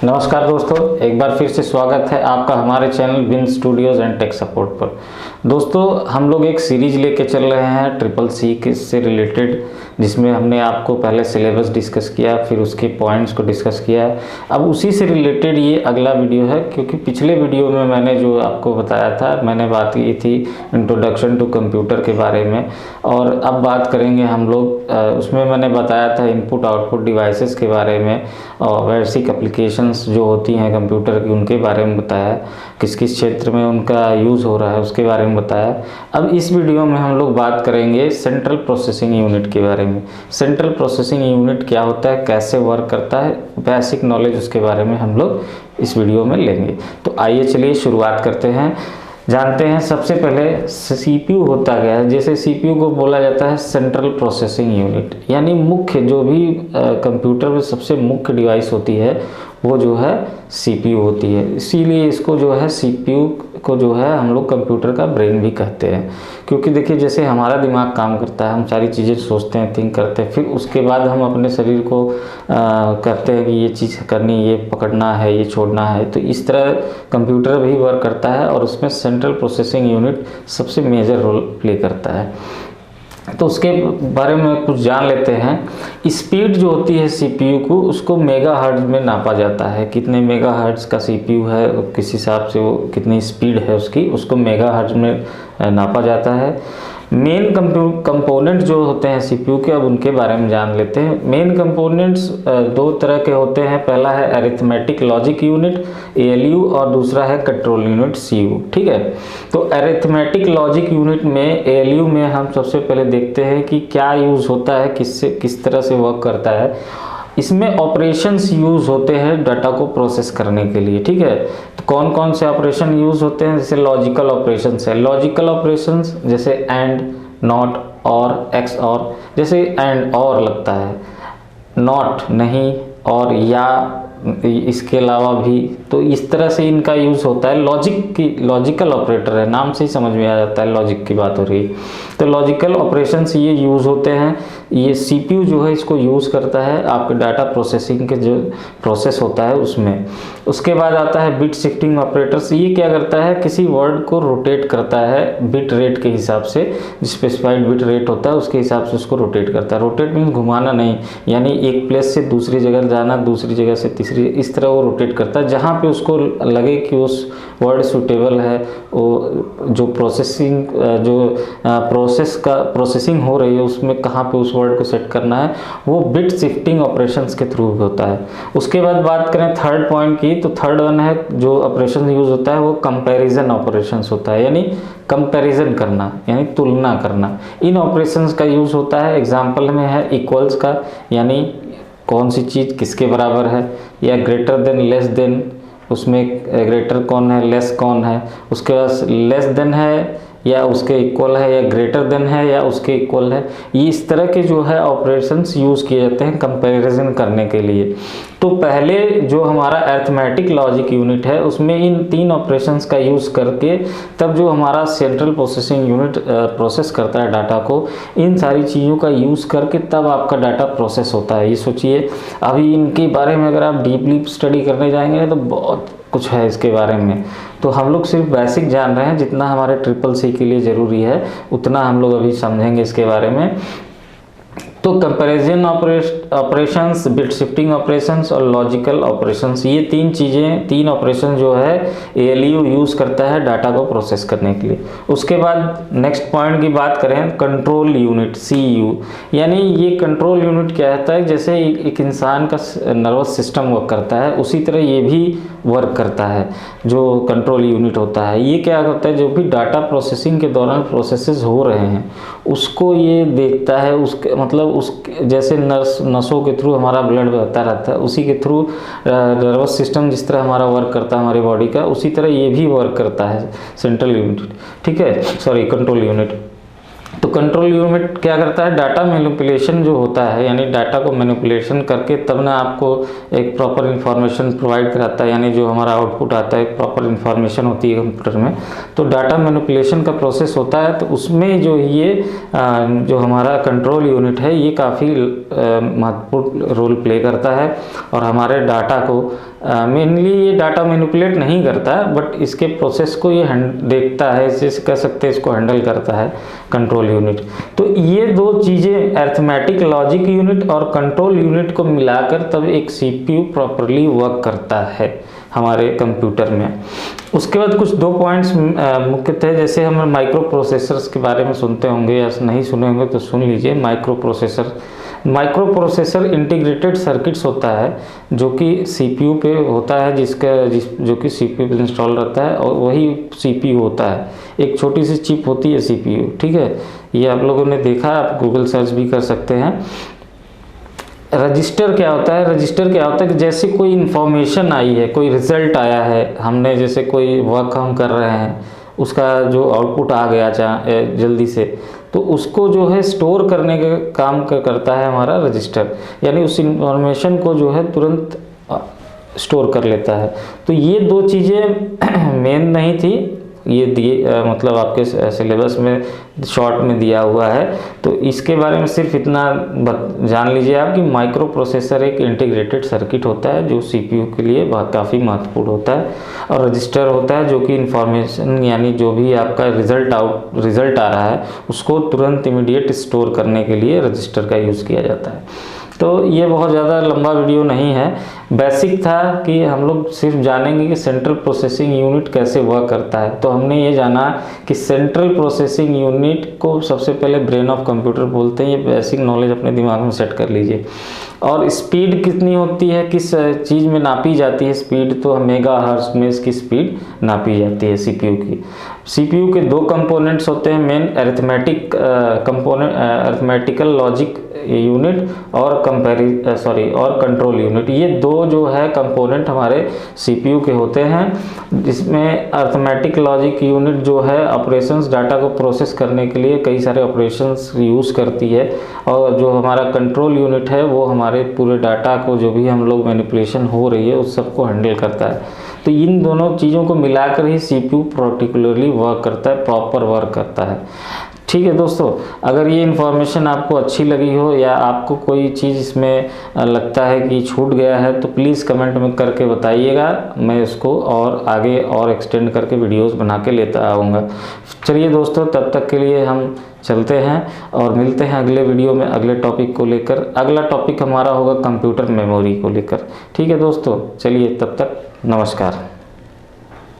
नमस्कार दोस्तों, एक बार फिर से स्वागत है आपका हमारे channel Win Studios and Tech Support पर। दोस्तों, हम लोग एक सीरीज लेके चल रहे हैं ट्रिपल सी से रिलेटेड, जिसमें हमने आपको पहले सिलेबस डिस्कस किया, फिर उसके पॉइंट्स को डिस्कस किया। अब उसी से रिलेटेड ये अगला वीडियो है, क्योंकि पिछले वीडियो में मैंने जो आपको बताया था, मैंने बात की थी इंट्रोडक्शन टू कंप्यूटर के बारे में, और अब बात करेंगे हम लोग उसमें मैंने बताया था इनपुट आउटपुट डिवाइसेस के बारे में, और बेसिक एप्लीकेशंस जो होती हैं कंप्यूटर की उनके बारे में बताया, किस किस क्षेत्र में उनका यूज़ हो रहा है उसके बारे में बताया। अब इस वीडियो में हम लोग बात करेंगे सेंट्रल प्रोसेसिंग यूनिट के बारे में। सेंट्रल प्रोसेसिंग यूनिट क्या होता है, कैसे वर्क करता है, बेसिक नॉलेज उसके बारे में हम लोग इस वीडियो में लेंगे। तो आइए चलिए शुरुआत करते हैं, जानते हैं। सबसे पहले सीपीयू होता क्या है। जैसे सीपीयू को बोला जाता है सेंट्रल प्रोसेसिंग यूनिट, यानी मुख्य जो भी कंप्यूटर में सबसे मुख्य डिवाइस होती है वो जो है सीपीयू होती है। इसीलिए इसको जो है सीपीयू को जो है हम लोग कंप्यूटर का ब्रेन भी कहते हैं। क्योंकि देखिए, जैसे हमारा दिमाग काम करता है, हम सारी चीज़ें सोचते हैं, थिंक करते हैं, फिर उसके बाद हम अपने शरीर को कहते हैं कि ये चीज़ करनी, ये पकड़ना है, ये छोड़ना है। तो इस तरह कंप्यूटर भी वर्क करता है, और उसमें सेंट्रल प्रोसेसिंग यूनिट सबसे मेजर रोल प्ले करता है। तो उसके बारे में कुछ जान लेते हैं। स्पीड जो होती है सीपीयू को, उसको मेगाहर्ट्ज में नापा जाता है। कितने मेगाहर्ट्ज का सीपीयू है, किस हिसाब से वो कितनी स्पीड है उसकी, उसको मेगाहर्ट्ज में नापा जाता है। मेन कंपोनेंट जो होते हैं सीपीयू के, अब उनके बारे में जान लेते हैं। मेन कंपोनेंट्स दो तरह के होते हैं। पहला है अरिथमेटिक लॉजिक यूनिट एएलयू, और दूसरा है कंट्रोल यूनिट सीयू। ठीक है, तो अरिथमेटिक लॉजिक यूनिट में एएलयू में हम सबसे पहले देखते हैं कि क्या यूज़ होता है, किस तरह से वर्क करता है। इसमें ऑपरेशंस यूज़ होते हैं डाटा को प्रोसेस करने के लिए। ठीक है, तो कौन कौन से ऑपरेशन यूज़ होते हैं। जैसे लॉजिकल ऑपरेशंस है। लॉजिकल ऑपरेशंस जैसे एंड, नॉट, और एक्स और। जैसे एंड और लगता है, नॉट नहीं, और या इसके अलावा भी, तो इस तरह से इनका यूज़ होता है। लॉजिकल ऑपरेटर है, नाम से ही समझ में आ जाता है लॉजिक की बात हो रही है। तो लॉजिकल ऑपरेशंस ये यूज़ होते हैं। ये सीपीयू जो है इसको यूज़ करता है आपके डाटा प्रोसेसिंग के जो प्रोसेस होता है उसमें। उसके बाद आता है बिट शिफ्टिंग ऑपरेटर्स। ये क्या करता है, किसी वर्ड को रोटेट करता है बिट रेट के हिसाब से, स्पेसिफाइड बिट रेट होता है उसके हिसाब से उसको रोटेट करता है। रोटेट मीन्स घुमाना नहीं, यानी एक प्लेस से दूसरी जगह जाना, दूसरी जगह से तीसरी, इस तरह वो रोटेट करता है। जहाँ पे उसको लगे कि उस वर्ड सूटेबल है, वो जो प्रोसेसिंग प्रोसेसिंग हो रही है उसमें कहाँ पे उस वर्ड को सेट करना है, वो बिट शिफ्टिंग ऑपरेशंस के थ्रू होता है। उसके बाद बात करें थर्ड पॉइंट की, तो थर्ड वन है जो ऑपरेशन यूज होता है वो कंपैरिजन ऑपरेशंस होता है, यानी कंपैरिजन करना, यानी तुलना करना। इन ऑपरेशंस का यूज होता है। एग्जाम्पल में है इक्वल्स का, यानी कौन सी चीज़ किसके बराबर है, या ग्रेटर देन, लेस देन, उसमें ग्रेटर कौन है, लेस कौन है। उसके बाद लेस देन है या उसके इक्वल है, या ग्रेटर देन है या उसके इक्वल है। ये इस तरह के जो है ऑपरेशंस यूज़ किए जाते हैं कंपैरिजन करने के लिए। तो पहले जो हमारा अरिथमेटिक लॉजिक यूनिट है उसमें इन तीन ऑपरेशंस का यूज़ करके तब जो हमारा सेंट्रल प्रोसेसिंग यूनिट प्रोसेस करता है डाटा को, इन सारी चीज़ों का यूज़ करके तब आपका डाटा प्रोसेस होता है। ये सोचिए, अभी इनके बारे में अगर आप डीपली स्टडी करने जाएंगे तो बहुत कुछ है इसके बारे में। तो हम लोग सिर्फ बेसिक जान रहे हैं, जितना हमारे ट्रिपल सी के लिए ज़रूरी है उतना हम लोग अभी समझेंगे इसके बारे में। तो comparison operations, bit shifting operations और लॉजिकल ऑपरेशंस, ये तीन चीज़ें, तीन ऑपरेशन जो है एएलयू यूज़ करता है डाटा को प्रोसेस करने के लिए। उसके बाद नेक्स्ट पॉइंट की बात करें, कंट्रोल यूनिट सीयू, यानी ये कंट्रोल यूनिट क्या होता है, जैसे एक इंसान का नर्वस सिस्टम वर्क करता है उसी तरह ये भी वर्क करता है। जो कंट्रोल यूनिट होता है ये क्या करता है, जो भी डाटा प्रोसेसिंग के दौरान प्रोसेसेस हो रहे हैं उसको ये देखता है, उसके मतलब उस जैसे नसों के थ्रू हमारा ब्लड बहता रहता है, उसी के थ्रू नर्वस सिस्टम जिस तरह हमारा वर्क करता है हमारी बॉडी का, उसी तरह ये भी वर्क करता है सेंट्रल यूनिट। ठीक है, सॉरी, कंट्रोल यूनिट। तो कंट्रोल यूनिट क्या करता है, डाटा मैनिपुलेशन जो होता है, यानी डाटा को मैनिपुलेशन करके तब ना आपको एक प्रॉपर इन्फॉर्मेशन प्रोवाइड कराता है, यानी जो हमारा आउटपुट आता है एक प्रॉपर इन्फॉर्मेशन होती है कंप्यूटर में। तो डाटा मैनिपुलेशन का प्रोसेस होता है, तो उसमें जो ये जो हमारा कंट्रोल यूनिट है ये काफ़ी महत्वपूर्ण रोल प्ले करता है और हमारे डाटा को मेनली ये डाटा मैनिपुलेट नहीं करता है, बट इसके प्रोसेस को ये देखता है, इसे कह सकते हैं इसको हैंडल करता है कंट्रोल यूनिट। तो ये दो चीज़ें अरिथमेटिक लॉजिक यूनिट और कंट्रोल यूनिट को मिलाकर तब एक सीपीयू प्रॉपरली वर्क करता है हमारे कंप्यूटर में। उसके बाद कुछ 2 पॉइंट्स मुख्यतः, जैसे हम माइक्रो प्रोसेसर्स के बारे में सुनते होंगे या नहीं सुने होंगे तो सुन लीजिए। माइक्रो प्रोसेसर इंटीग्रेटेड सर्किट्स होता है जो कि सीपीयू पे होता है, जो कि सीपीयू पे इंस्टॉल रहता है और वही सीपीयू होता है। एक छोटी सी चिप होती है सीपीयू, ठीक है, ये आप लोगों ने देखा, आप गूगल सर्च भी कर सकते हैं। रजिस्टर क्या होता है? रजिस्टर क्या होता है कि जैसे कोई इन्फॉर्मेशन आई है, कोई रिजल्ट आया है, हमने जैसे कोई वर्क हम कर रहे हैं, उसका जो आउटपुट आ गया जल्दी से, तो उसको जो है स्टोर करने का काम करता है हमारा रजिस्टर, यानी उस इन्फॉर्मेशन को जो है तुरंत स्टोर कर लेता है। तो ये 2 चीज़ें मेन नहीं थी, ये दिए मतलब आपके सिलेबस में शॉर्ट में दिया हुआ है, तो इसके बारे में सिर्फ इतना जान लीजिए आप कि माइक्रो प्रोसेसर एक इंटीग्रेटेड सर्किट होता है जो सीपीयू के लिए काफ़ी महत्वपूर्ण होता है, और रजिस्टर होता है जो कि इंफॉर्मेशन यानी जो भी आपका रिज़ल्ट आ रहा है उसको तुरंत इमीडिएट स्टोर करने के लिए रजिस्टर का यूज़ किया जाता है। तो ये बहुत ज़्यादा लंबा वीडियो नहीं है, बेसिक था कि हम लोग सिर्फ जानेंगे कि सेंट्रल प्रोसेसिंग यूनिट कैसे वर्क करता है। तो हमने ये जाना कि सेंट्रल प्रोसेसिंग यूनिट को सबसे पहले ब्रेन ऑफ कंप्यूटर बोलते हैं, ये बेसिक नॉलेज अपने दिमाग में सेट कर लीजिए। और स्पीड कितनी होती है, किस चीज़ में नापी जाती है स्पीड, तो मेगाहर्ट्ज़ में इसकी स्पीड नापी जाती है सीपीयू की। सीपीयू के 2 कंपोनेंट्स होते हैं मेन, अरिथमेटिकल लॉजिक यूनिट और कंट्रोल यूनिट। ये 2 जो है कंपोनेंट हमारे सीपीयू के होते हैं, जिसमें अरिथमेटिक लॉजिक यूनिट जो है ऑपरेशंस डाटा को प्रोसेस करने के लिए कई सारे ऑपरेशंस यूज़ करती है, और जो हमारा कंट्रोल यूनिट है वो हमारे पूरे डाटा को जो भी हम लोग मैनिपुलेशन हो रही है उस सबको हैंडल करता है। तो इन दोनों चीज़ों को मिलाकर ही सीपीयू पर्टिकुलरली वर्क करता है, प्रॉपर वर्क करता है। ठीक है दोस्तों, अगर ये इन्फॉर्मेशन आपको अच्छी लगी हो या आपको कोई चीज़ इसमें लगता है कि छूट गया है तो प्लीज़ कमेंट में करके बताइएगा, मैं इसको और आगे और एक्सटेंड करके वीडियोस बना के लेता आऊँगा। चलिए दोस्तों, तब तक के लिए हम चलते हैं और मिलते हैं अगले वीडियो में अगले टॉपिक को लेकर। अगला टॉपिक हमारा होगा कंप्यूटर मेमोरी को लेकर। ठीक है दोस्तों, चलिए तब तक नमस्कार।